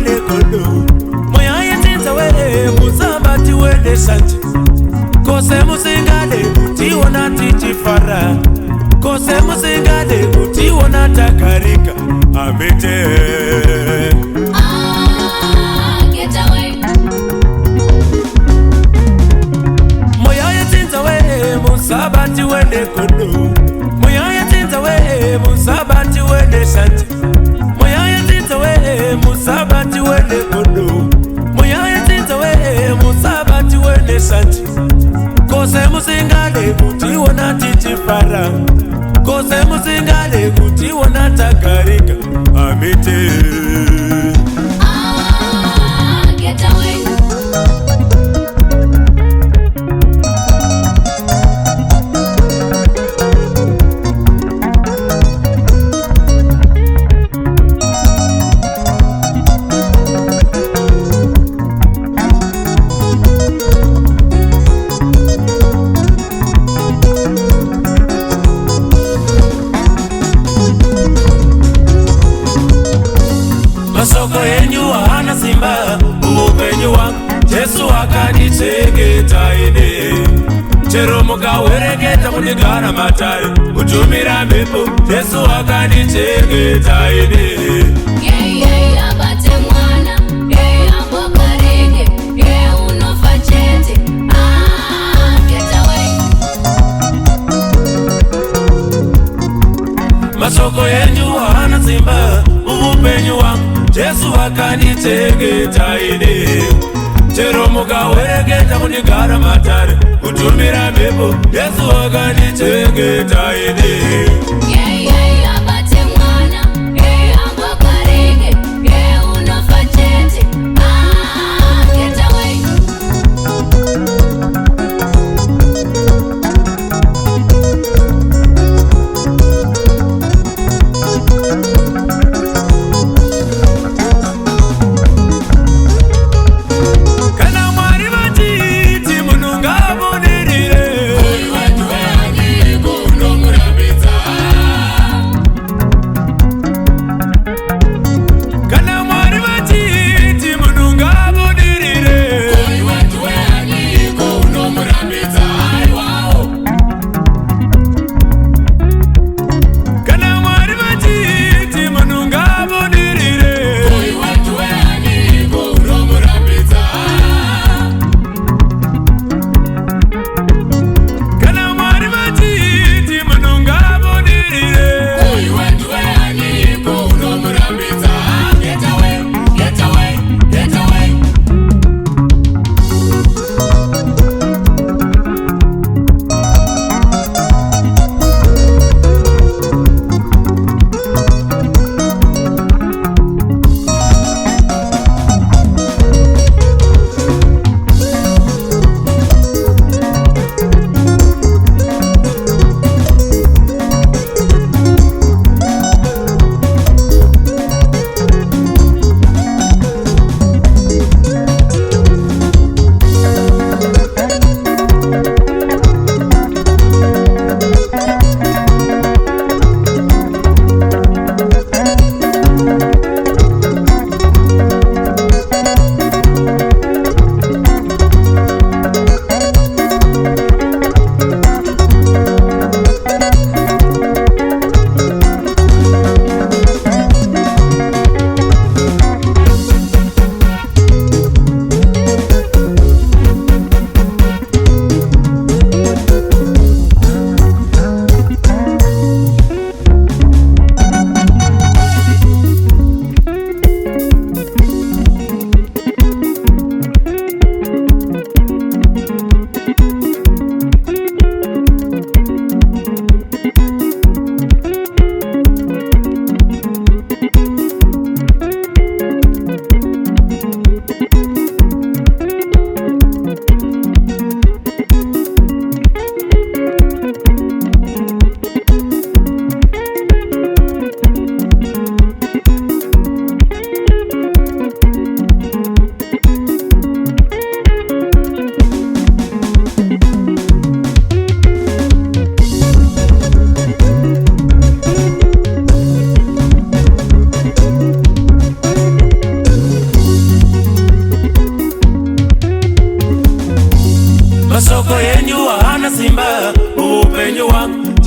wende kondo moya yetinza we musabati wende shanti kose musingale kutiona tichifara kose musingale kutiona takarika amete get away moya yetinza we musabati wende kondo moya yetinza we musabati wende shanti moya yetinza we musabati wende kondo moya yetinza we musabati wende shanti kose musingale kutiona tichifara kose musingale kutiona takarika amete get away masoko yenyu hana simba upenyu wangu Yesu akanichengeta ine chero mukawereketa munigara matare kutumira mhepo Yesu akanichengeta ine abate mwana ambokarege unofa chete get away masoko yenyu hana simba upenyu wangu Yesu akanichengeta ine chero mukawereketa munigara matare kutumira mhepo Yesu akanichengeta ine abate mwana ambokarege unofa chete get away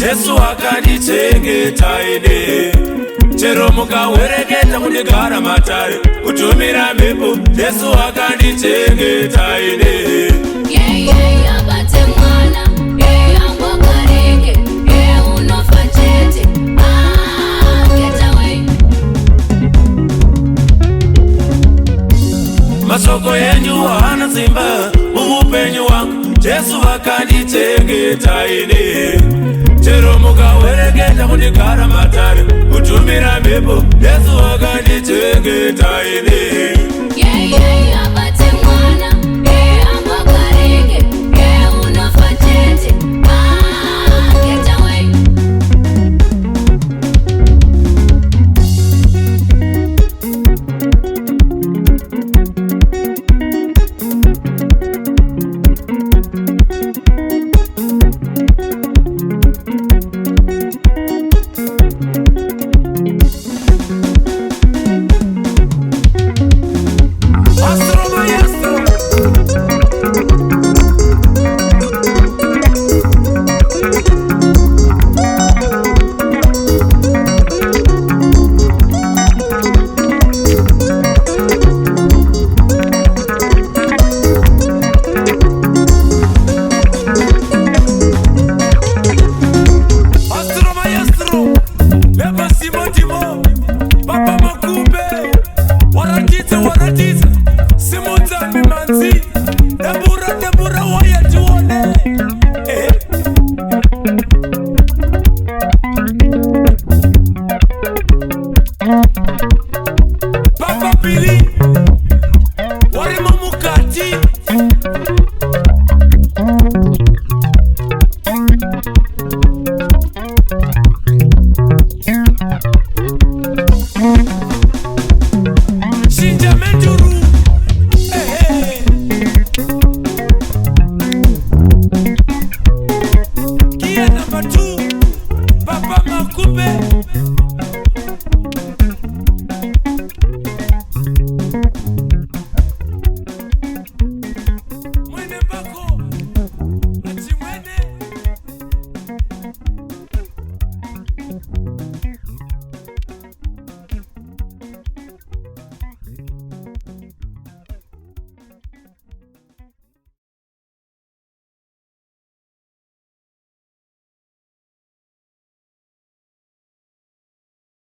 Jesu akanditengeta ine. Chero mukawereketa kundigara matare, kutumira mhepo. Jesu akanditengeta ine. Abate mwana, ambogarike, unofa chete, get away. Masoko yenyu hana simba muupenyu wangu, Jesu akanditengeta ine. Chero mukawereketa kundigara matare, kutumira mhepo. Jesu akanditengeta ine.